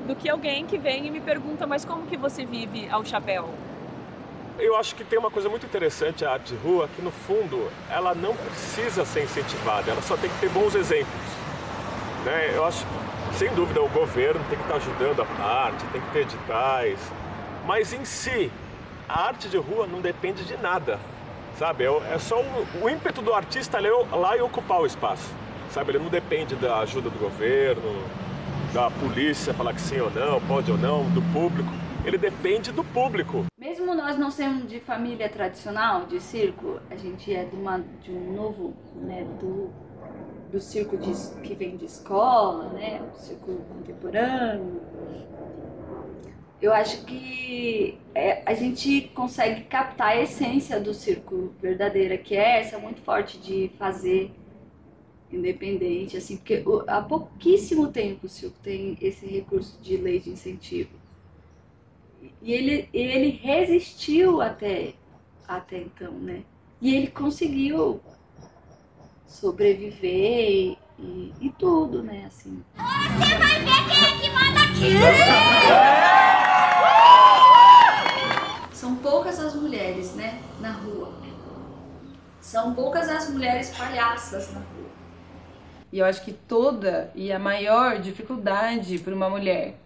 I: do que alguém que vem e me pergunta, mas como que você vive ao chapéu?
H: Eu acho que tem uma coisa muito interessante a arte de rua, que no fundo ela não precisa ser incentivada, ela só tem que ter bons exemplos, né? Eu acho que, sem dúvida, o governo tem que estar ajudando a arte, tem que ter editais, mas em si, a arte de rua não depende de nada, sabe? É só o ímpeto do artista lá e ocupar o espaço, sabe? Ele não depende da ajuda do governo, da polícia falar que sim ou não, pode ou não, do público. Ele depende do público.
D: Mesmo nós não sendo de família tradicional de circo, a gente é de um novo, né, do circo que vem de escola, né, o circo contemporâneo. Eu acho que a gente consegue captar a essência do circo verdadeira, que é essa muito forte de fazer independente, assim, porque há pouquíssimo tempo o circo tem esse recurso de lei de incentivo. E ele resistiu até então, né? E ele conseguiu sobreviver e tudo, né? Assim.
L: Você vai ver quem é que manda aqui!
D: São poucas as mulheres, né? Na rua. São poucas as mulheres palhaças na rua.
E: E eu acho que toda e a maior dificuldade para uma mulher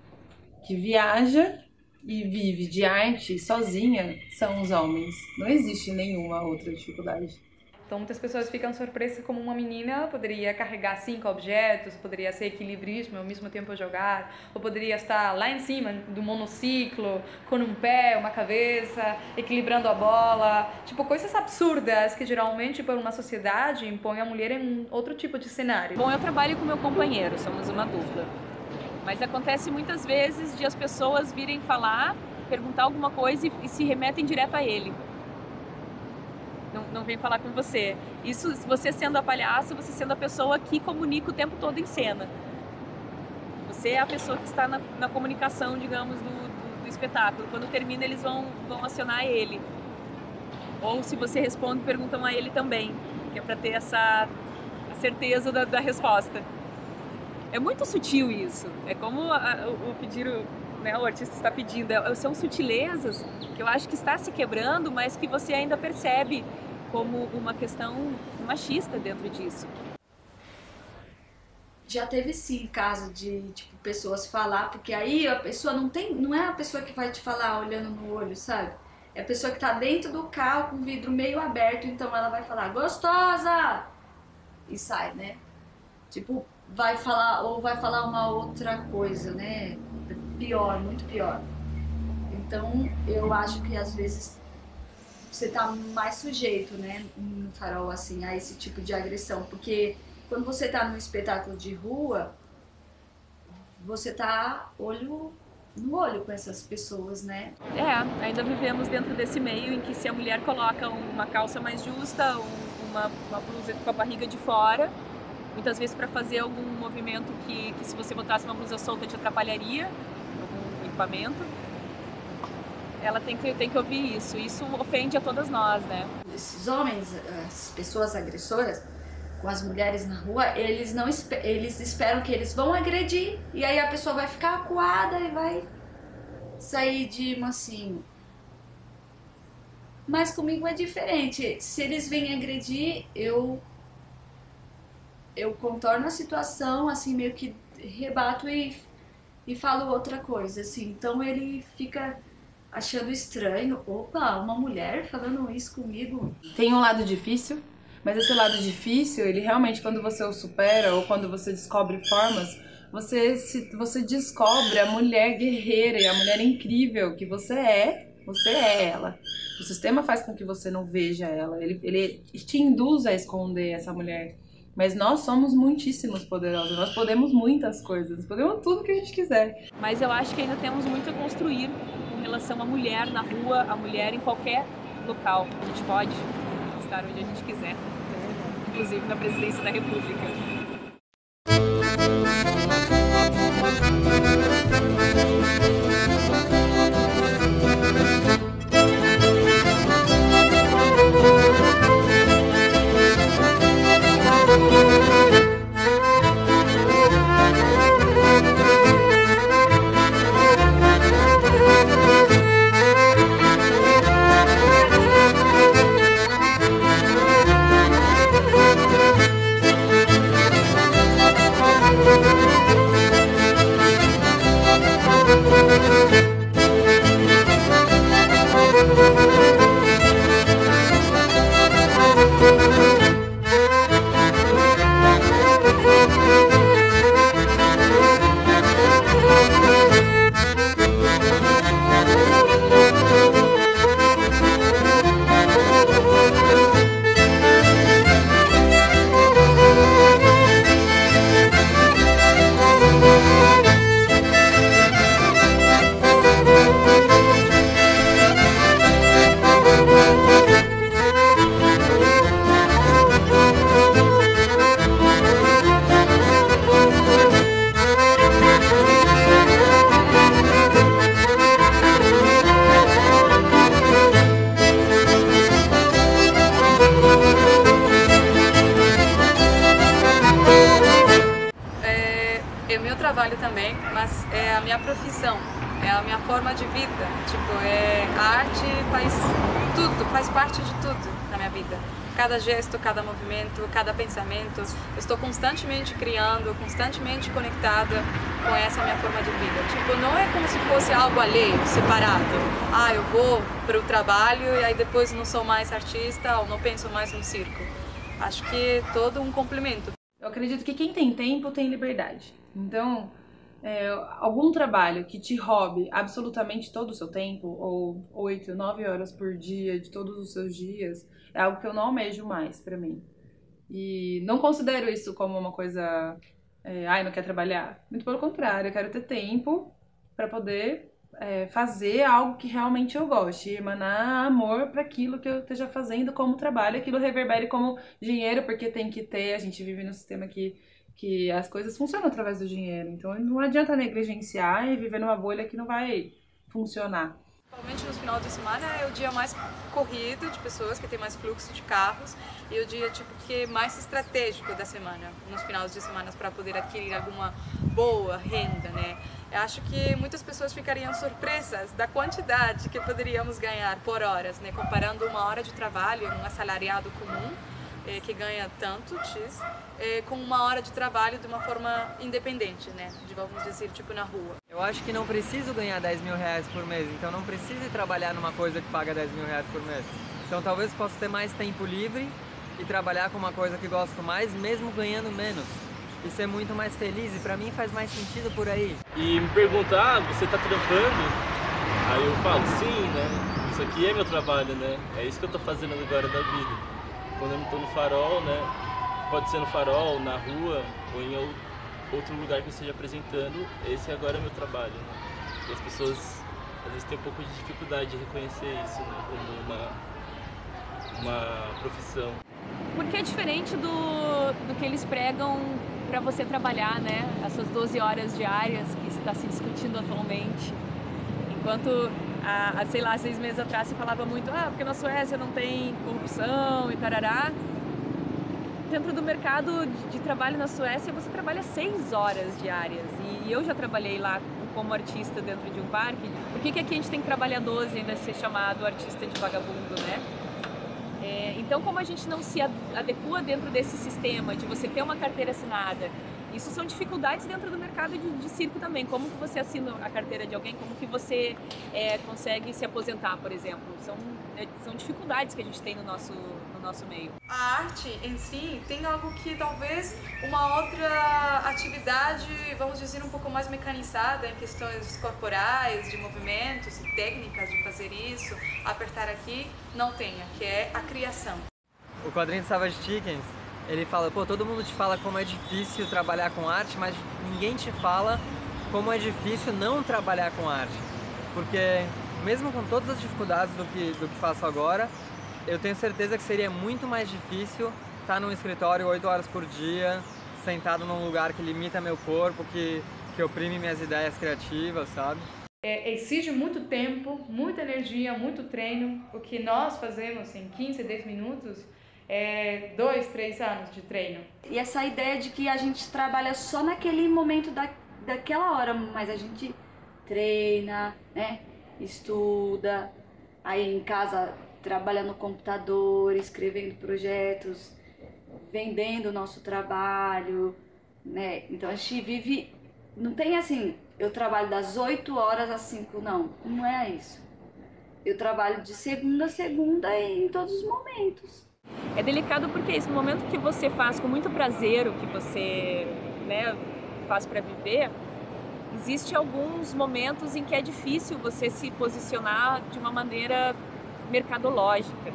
E: que viaja e vive de arte sozinha são os homens. Não existe nenhuma outra dificuldade.
J: Então muitas pessoas ficam surpresas como uma menina poderia carregar 5 objetos, poderia ser equilibrismo ao mesmo tempo jogar, ou poderia estar lá em cima do monociclo, com um pé, uma cabeça, equilibrando a bola. Tipo, coisas absurdas que geralmente por uma sociedade impõem a mulher em um outro tipo de cenário.
I: Bom, eu trabalho com meu companheiro, somos uma dupla. Mas acontece muitas vezes de as pessoas virem falar, perguntar alguma coisa e se remetem direto a ele. Não vem falar com você. Isso, você sendo a palhaça, você sendo a pessoa que comunica o tempo todo em cena. Você é a pessoa que está na comunicação, digamos, do espetáculo. Quando termina, eles vão acionar ele. Ou se você responde, perguntam a ele também, que é para ter a certeza da resposta. É muito sutil isso. É como o pedir, né, o artista está pedindo. São sutilezas que eu acho que está se quebrando, mas que você ainda percebe como uma questão machista dentro disso.
D: Já teve sim caso de tipo pessoas falar, porque aí a pessoa não é a pessoa que vai te falar olhando no olho, sabe? É a pessoa que tá dentro do carro com o vidro meio aberto, então ela vai falar gostosa e sai, né? Tipo, vai falar uma outra coisa, né? Pior, muito pior. Então eu acho que às vezes você tá mais sujeito, né, no farol, assim, a esse tipo de agressão, porque quando você tá num espetáculo de rua, você tá olho no olho com essas pessoas, né?
I: Ainda vivemos dentro desse meio em que se a mulher coloca uma calça mais justa, uma blusa com a barriga de fora, muitas vezes para fazer algum movimento que se você botasse uma blusa solta te atrapalharia, algum equipamento, ela tem que ouvir isso. Isso ofende a todas nós, né?
D: Esses homens, as pessoas agressoras com as mulheres na rua, eles esperam que eles vão agredir e aí a pessoa vai ficar acuada e vai sair de mansinho. Mas comigo é diferente. Se eles vêm agredir, eu contorno a situação, assim, meio que rebato e falo outra coisa, assim. Então ele fica achando estranho. Opa, uma mulher falando isso comigo.
E: Tem um lado difícil, mas esse lado difícil, ele realmente, quando você o supera ou quando você descobre formas, você descobre a mulher guerreira e a mulher incrível que você é ela. O sistema faz com que você não veja ela, ele te induz a esconder essa mulher. Mas nós somos muitíssimos poderosos, nós podemos muitas coisas, nós podemos tudo que a gente quiser.
I: Mas eu acho que ainda temos muito a construir com relação à mulher na rua, a mulher em qualquer local. A gente pode estar onde a gente quiser, inclusive na presidência da República.
L: Música
J: profissão, é a minha forma de vida. Tipo, a arte faz tudo, faz parte de tudo na minha vida. Cada gesto, cada movimento, cada pensamento, eu estou constantemente criando, constantemente conectada com essa minha forma de vida. Tipo, não é como se fosse algo alheio, separado. Eu vou para o trabalho e aí depois não sou mais artista ou não penso mais no circo. Acho que é todo um complemento.
E: Eu acredito que quem tem tempo tem liberdade. Então, algum trabalho que te roube absolutamente todo o seu tempo, ou 8, 9 horas por dia, de todos os seus dias, é algo que eu não almejo mais pra mim. E não considero isso como uma coisa, não quero trabalhar. Muito pelo contrário, eu quero ter tempo pra poder fazer algo que realmente eu goste, emanar amor para aquilo que eu esteja fazendo como trabalho, aquilo reverbere como dinheiro, porque tem que ter, a gente vive num sistema que as coisas funcionam através do dinheiro, então não adianta negligenciar e viver numa bolha que não vai funcionar.
J: Principalmente nos finais de semana é o dia mais corrido de pessoas, que tem mais fluxo de carros, e o dia que é mais estratégico da semana, nos finais de semana, para poder adquirir alguma boa renda, né? Eu acho que muitas pessoas ficariam surpresas da quantidade que poderíamos ganhar por horas, né? Comparando uma hora de trabalho, um assalariado comum, que ganha tanto X, com uma hora de trabalho de uma forma independente, né? Vamos dizer, tipo na rua.
F: Eu acho que não preciso ganhar 10 mil reais por mês, então não preciso trabalhar numa coisa que paga 10 mil reais por mês. Então talvez possa ter mais tempo livre e trabalhar com uma coisa que gosto mais, mesmo ganhando menos. E ser muito mais feliz, e pra mim faz mais sentido por aí.
K: E me perguntar, você tá trampando? Aí eu falo, sim, né? Isso aqui é meu trabalho, né? É isso que eu tô fazendo agora da vida. Quando eu não tô no farol, né? Pode ser no farol, na rua, ou em outro lugar que eu esteja apresentando, esse agora é meu trabalho, né? E as pessoas, às vezes, têm um pouco de dificuldade de reconhecer isso, né? Como uma profissão.
I: Porque é diferente do que eles pregam para você trabalhar, né? Essas 12 horas diárias que está se discutindo atualmente. Enquanto, sei lá, 6 meses atrás se falava muito, porque na Suécia não tem corrupção e tarará. Dentro do mercado de trabalho na Suécia, você trabalha 6 horas diárias. E eu já trabalhei lá como artista dentro de um parque. Por que aqui a gente tem que trabalhar 12 e ainda ser chamado artista de vagabundo, né? Então, como a gente não se adequa dentro desse sistema de você ter uma carteira assinada, isso são dificuldades dentro do mercado de circo também. Como que você assina a carteira de alguém? Como que você consegue se aposentar, por exemplo? São dificuldades que a gente tem no nosso meio.
J: A arte em si tem algo que talvez uma outra atividade, vamos dizer, um pouco mais mecanizada em questões corporais, de movimentos e técnicas de fazer isso, apertar aqui, não tenha, que é a criação.
F: O quadrinho de Savage Chickens, ele fala, todo mundo te fala como é difícil trabalhar com arte, mas ninguém te fala como é difícil não trabalhar com arte. Porque mesmo com todas as dificuldades do que faço agora, eu tenho certeza que seria muito mais difícil estar num escritório 8 horas por dia, sentado num lugar que limita meu corpo, que oprime minhas ideias criativas, sabe?
J: Exige muito tempo, muita energia, muito treino. O que nós fazemos em 15, 10 minutos é 2, 3 anos de treino.
D: E essa ideia de que a gente trabalha só naquele momento daquela hora, mas a gente treina, né? Estuda, aí em casa trabalha no computador, escrevendo projetos, vendendo o nosso trabalho, né? Então a gente vive, não tem assim, eu trabalho das 8 horas às 5, não é isso. Eu trabalho de segunda a segunda e em todos os momentos.
I: É delicado porque isso, no momento que você faz com muito prazer o que você, né, faz para viver, existe alguns momentos em que é difícil você se posicionar de uma maneira mercadológica.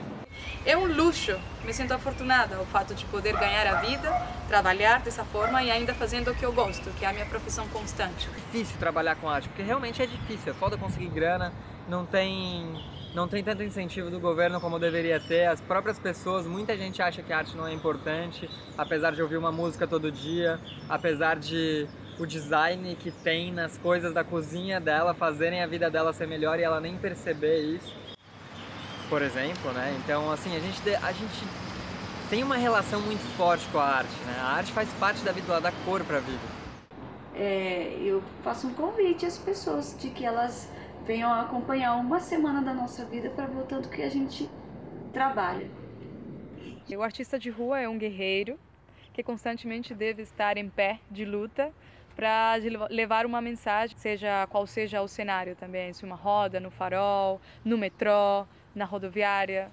J: É um luxo, me sinto afortunada o fato de poder ganhar a vida, trabalhar dessa forma e ainda fazendo o que eu gosto, que é a minha profissão constante.
F: É difícil trabalhar com arte, porque realmente é difícil, é foda conseguir grana, não tem tanto incentivo do governo como deveria ter, as próprias pessoas, muita gente acha que a arte não é importante, apesar de ouvir uma música todo dia, apesar de o design que tem nas coisas da cozinha dela fazerem a vida dela ser melhor e ela nem perceber isso, por exemplo, né? Então, assim, a gente tem uma relação muito forte com a arte, né? A arte faz parte da vida, ela dá cor pra vida.
D: eu faço um convite às pessoas de que elas venham acompanhar uma semana da nossa vida para ver o tanto que a gente trabalha.
J: O artista de rua é um guerreiro que constantemente deve estar em pé de luta para levar uma mensagem, seja qual seja o cenário também, se uma roda, no farol, no metrô, na rodoviária.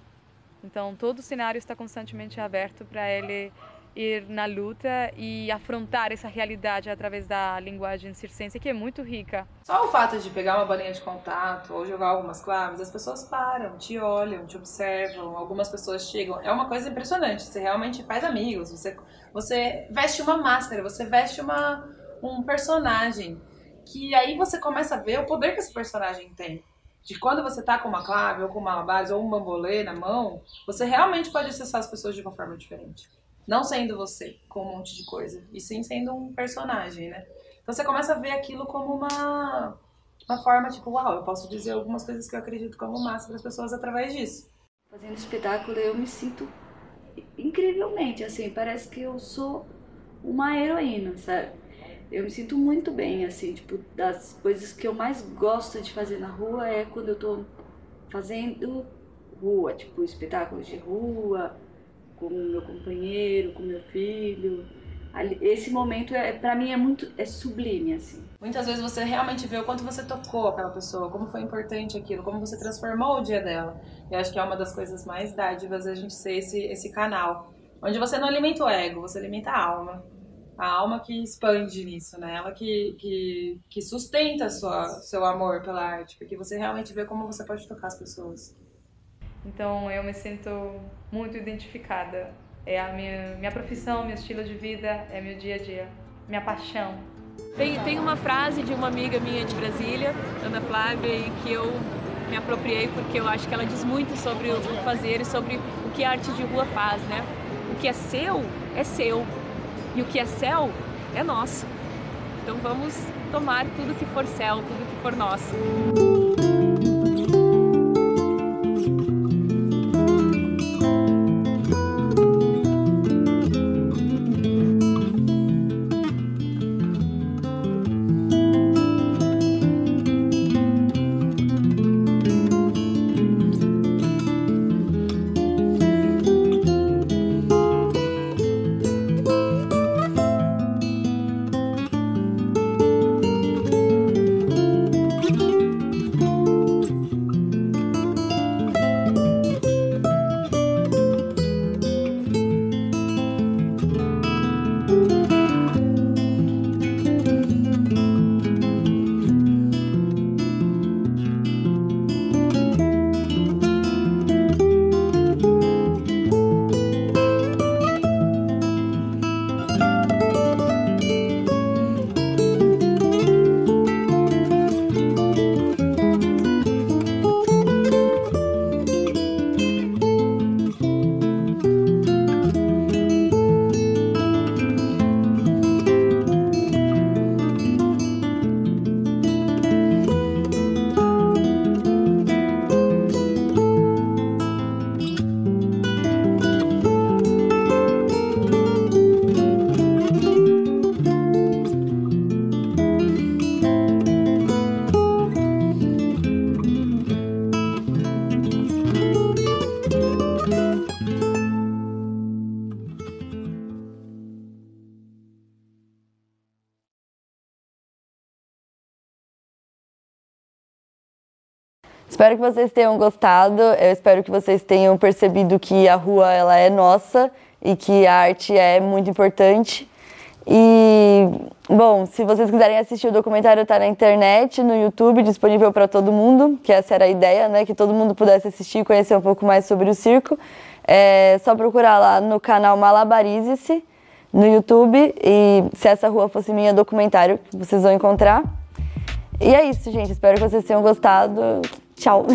J: Então todo o cenário está constantemente aberto para ele ir na luta e afrontar essa realidade através da linguagem circense, que é muito rica.
E: Só o fato de pegar uma bolinha de contato ou jogar algumas claves, as pessoas param, te olham, te observam, algumas pessoas chegam. É uma coisa impressionante, você realmente faz amigos, você veste uma máscara, você veste um personagem, que aí você começa a ver o poder que esse personagem tem. De quando você tá com uma clave, ou com uma malabares, ou um bambolê na mão, você realmente pode acessar as pessoas de uma forma diferente. Não sendo você, com um monte de coisa, e sim sendo um personagem, né? Então você começa a ver aquilo como uma forma, tipo, uau, eu posso dizer algumas coisas que eu acredito como massa para as pessoas através disso.
D: Fazendo espetáculo eu me sinto incrivelmente, assim, parece que eu sou uma heroína, sabe? Eu me sinto muito bem, assim, tipo, das coisas que eu mais gosto de fazer na rua é quando eu tô fazendo rua, tipo, espetáculos de rua, com o meu companheiro, com o meu filho. Esse momento, pra mim, é sublime, assim.
E: Muitas vezes você realmente vê o quanto você tocou aquela pessoa, como foi importante aquilo, como você transformou o dia dela. Eu acho que é uma das coisas mais dádivas a gente ser esse canal, onde você não alimenta o ego, você alimenta a alma que expande nisso, né? Ela que sustenta seu amor pela arte, porque você realmente vê como você pode tocar as pessoas.
J: Então eu me sinto muito identificada. É a minha profissão, meu estilo de vida, é meu dia a dia, minha paixão.
I: Tem uma frase de uma amiga minha de Brasília, Ana Flávia, e que eu me apropriei porque eu acho que ela diz muito sobre o fazer e sobre o que a arte de rua faz, né? O que é seu, e o que é céu é nosso. Então vamos tomar tudo que for céu, tudo que for nosso.
B: Espero que vocês tenham gostado, eu espero que vocês tenham percebido que a rua ela é nossa e que a arte é muito importante. E, bom, se vocês quiserem assistir o documentário, tá na internet, no YouTube, disponível para todo mundo, que essa era a ideia, né, que todo mundo pudesse assistir e conhecer um pouco mais sobre o circo. É só procurar lá no canal Malabarize-se, no YouTube, e Se Essa Rua Fosse Minha documentário, que vocês vão encontrar. E é isso, gente, espero que vocês tenham gostado. Tchau!